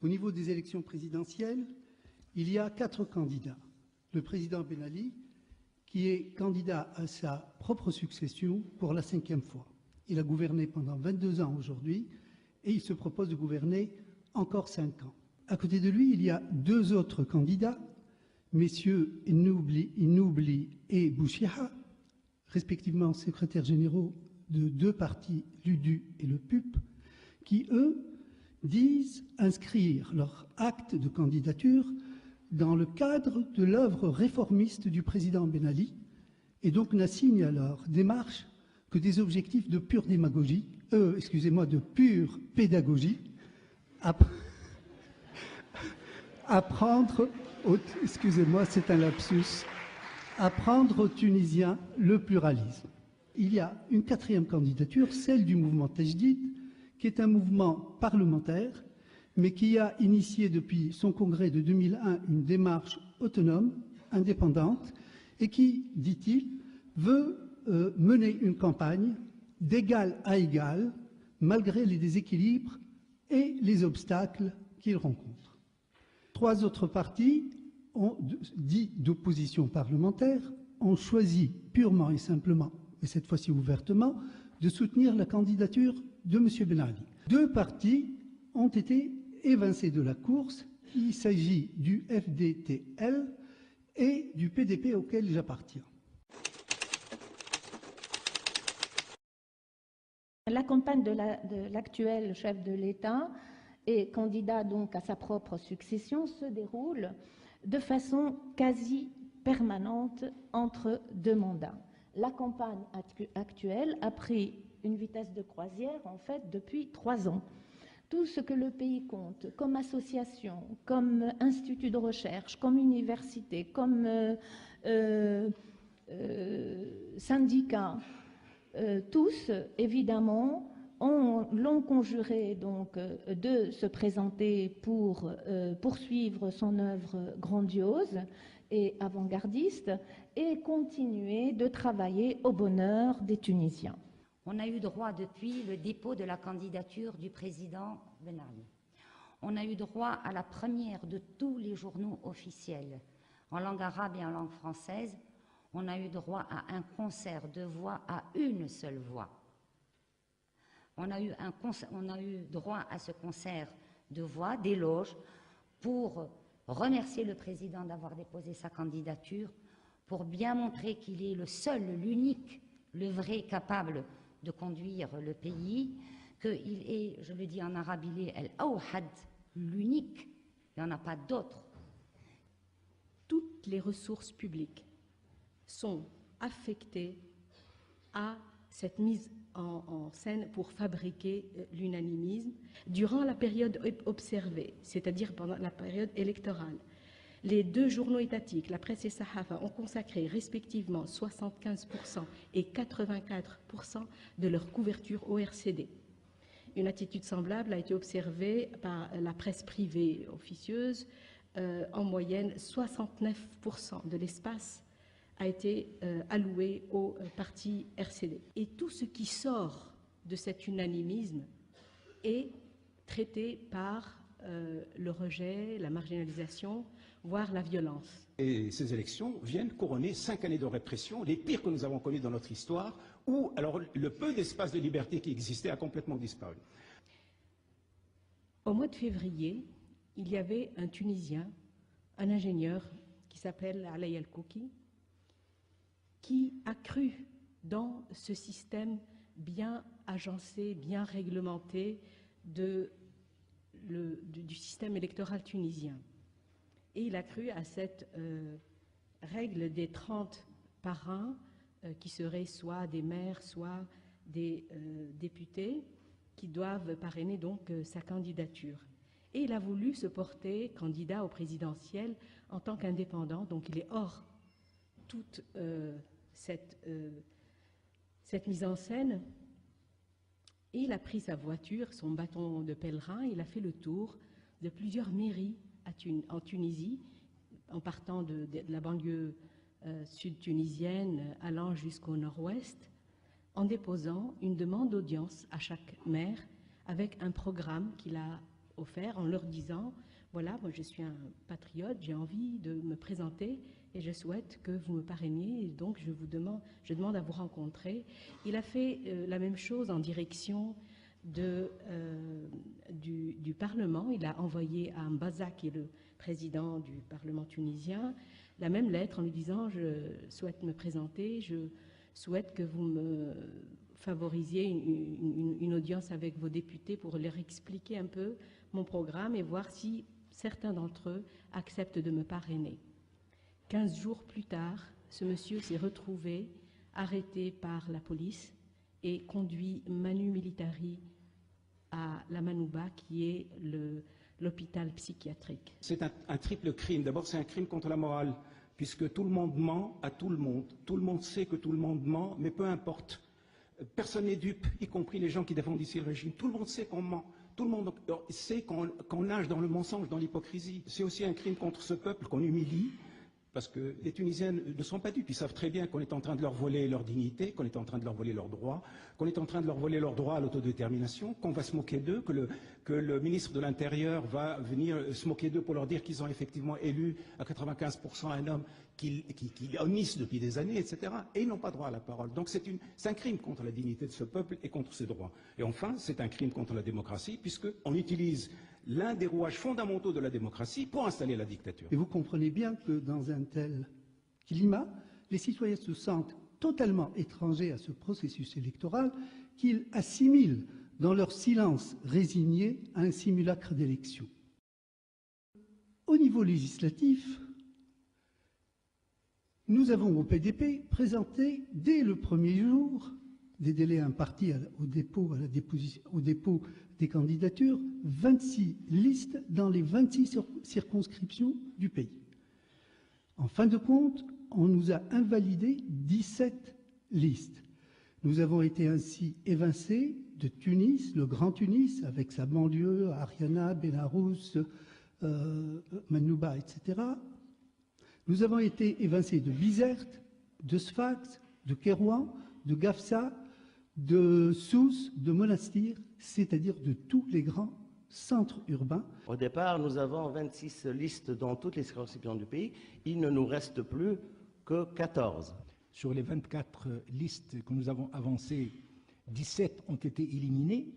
Au niveau des élections présidentielles, il y a 4 candidats. Le président Ben Ali, qui est candidat à sa propre succession pour la 5e fois. Il a gouverné pendant 22 ans aujourd'hui et il se propose de gouverner encore 5 ans. À côté de lui, il y a 2 autres candidats, messieurs Innoubli et Bouchiha, respectivement secrétaires généraux de 2 partis, l'UDU et le PUP, qui, eux, disent inscrire leur acte de candidature dans le cadre de l'œuvre réformiste du président Ben Ali, et donc n'assignent à leur démarche que des objectifs de pure démagogie, de pure pédagogie, apprendre aux Tunisiens le pluralisme. Il y a une 4e candidature, celle du mouvement Tajdid, qui est un mouvement parlementaire, mais qui a initié depuis son congrès de 2001 une démarche autonome, indépendante, et qui, dit-il, veut mener une campagne d'égal à égal, malgré les déséquilibres et les obstacles qu'il rencontre. 3 autres partis, dits d'opposition parlementaire, ont choisi purement et simplement, et cette fois-ci ouvertement, de soutenir la candidature de M. Ben Ali. 2 partis ont été évincés de la course. Il s'agit du FDTL et du PDP auquel j'appartiens. La campagne de l'actuel chef de l'État et candidat donc à sa propre succession se déroule de façon quasi permanente entre 2 mandats. La campagne actuelle a pris une vitesse de croisière en fait depuis 3 ans. Tout ce que le pays compte comme association, comme institut de recherche, comme université, comme syndicat, tous, évidemment, l'ont conjuré donc de se présenter pour poursuivre son œuvre grandiose et avant-gardiste et continuer de travailler au bonheur des Tunisiens. On a eu droit depuis le dépôt de la candidature du président Ben Ali. On a eu droit à la première de tous les journaux officiels, en langue arabe et en langue française. On a eu droit à un concert de voix à une seule voix. On a eu droit à ce concert de voix, d'éloges, pour remercier le président d'avoir déposé sa candidature, pour bien montrer qu'il est le seul, l'unique, le vrai capable de conduire le pays, qu'il est, je le dis en arabe, il est al-awhad, l'unique, il n'y en a pas d'autre. Toutes les ressources publiques sont affectées à cette mise en scène pour fabriquer l'unanimisme durant la période observée, c'est-à-dire pendant la période électorale. Les 2 journaux étatiques, la presse et Sahafa, ont consacré respectivement 75% et 84% de leur couverture au RCD. Une attitude semblable a été observée par la presse privée officieuse. En moyenne, 69% de l'espace a été alloué au parti RCD. Et tout ce qui sort de cet unanimisme est traité par le rejet, la marginalisation, voire la violence. Et ces élections viennent couronner 5 années de répression, les pires que nous avons connues dans notre histoire, où alors le peu d'espace de liberté qui existait a complètement disparu. Au mois de février, il y avait un Tunisien, un ingénieur qui s'appelle Alay El-Kouki, qui a cru dans ce système bien agencé, bien réglementé du système électoral tunisien. Et il a cru à cette règle des 30 parrains qui seraient soit des maires, soit des députés qui doivent parrainer donc sa candidature. Et il a voulu se porter candidat au présidentiel en tant qu'indépendant, donc il est hors toute cette mise en scène. Et il a pris sa voiture, son bâton de pèlerin, il a fait le tour de plusieurs mairies en Tunisie, en partant de la banlieue sud-tunisienne, allant jusqu'au nord-ouest, en déposant une demande d'audience à chaque maire avec un programme qu'il a offert en leur disant « Voilà, moi je suis un patriote, j'ai envie de me présenter et je souhaite que vous me parrainiez, et donc je demande à vous rencontrer. » Il a fait la même chose en direction du Parlement. Il a envoyé à Mbaza, qui est le président du Parlement tunisien, la même lettre en lui disant « Je souhaite me présenter, je souhaite que vous me favoriser une audience avec vos députés pour leur expliquer un peu mon programme et voir si certains d'entre eux acceptent de me parrainer. » 15 jours plus tard, ce monsieur s'est retrouvé arrêté par la police et conduit manu militari à la Manouba, qui est l'hôpital psychiatrique. C'est un triple crime. D'abord, c'est un crime contre la morale, puisque tout le monde ment à tout le monde. Tout le monde sait que tout le monde ment, mais peu importe. Personne n'est dupe, y compris les gens qui défendent ici le régime. Tout le monde sait qu'on ment. Tout le monde sait qu'on nage dans le mensonge, dans l'hypocrisie. C'est aussi un crime contre ce peuple qu'on humilie, parce que les Tunisiens ne sont pas dupes. Ils savent très bien qu'on est en train de leur voler leur dignité, qu'on est en train de leur voler leurs droits, qu'on est en train de leur voler leur droit à l'autodétermination, qu'on va se moquer d'eux, que le ministre de l'Intérieur va venir se moquer d'eux pour leur dire qu'ils ont effectivement élu à 95% un homme qu'ils honnissent depuis des années, etc. Et ils n'ont pas droit à la parole. Donc c'est un crime contre la dignité de ce peuple et contre ses droits. Et enfin, c'est un crime contre la démocratie, puisqu'on utilise l'un des rouages fondamentaux de la démocratie pour installer la dictature. Et vous comprenez bien que dans un tel climat, les citoyens se sentent totalement étrangers à ce processus électoral qu'ils assimilent dans leur silence résigné à un simulacre d'élection. Au niveau législatif, nous avons au PDP présenté dès le premier jour des délais impartis au dépôt des candidatures, 26 listes dans les 26 circonscriptions du pays. En fin de compte, on nous a invalidé 17 listes. Nous avons été ainsi évincés de Tunis, le Grand Tunis, avec sa banlieue, Ariana, Benarous, Manouba, etc. Nous avons été évincés de Bizerte, de Sfax, de Kérouan, de Gafsa, de Sousse, de Monastir, c'est-à-dire de tous les grands centres urbains. Au départ, nous avons 26 listes dans toutes les circonscriptions du pays. Il ne nous reste plus que 14. Sur les 24 listes que nous avons avancées, 17 ont été éliminées.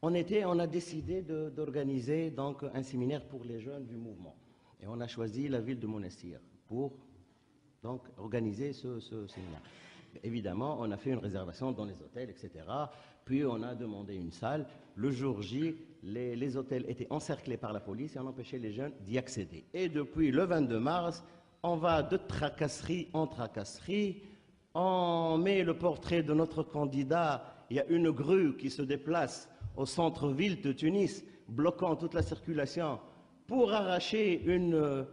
On a décidé d'organiser donc un séminaire pour les jeunes du mouvement. Et on a choisi la ville de Monastir pour donc organiser ce séminaire. Évidemment, on a fait une réservation dans les hôtels, etc. Puis on a demandé une salle. Le jour J, les hôtels étaient encerclés par la police et on empêchait les jeunes d'y accéder. Et depuis le 22 mars, on va de tracasserie en tracasserie. On met le portrait de notre candidat. Il y a une grue qui se déplace au centre-ville de Tunis, bloquant toute la circulation pour arracher une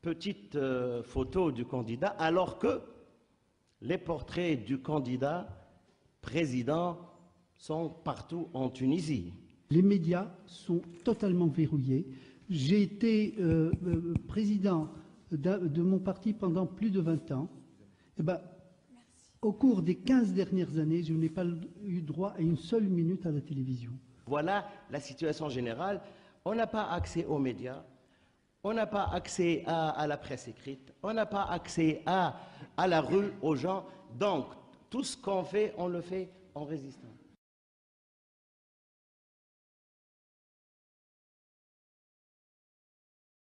petite photo du candidat, alors que les portraits du candidat président sont partout en Tunisie. Les médias sont totalement verrouillés. J'ai été président de mon parti pendant plus de 20 ans. Eh ben, au cours des 15 dernières années, je n'ai pas eu droit à une seule minute à la télévision. Voilà la situation générale. On n'a pas accès aux médias. On n'a pas accès à la presse écrite, on n'a pas accès à la rue, aux gens. Donc, tout ce qu'on fait, on le fait en résistant.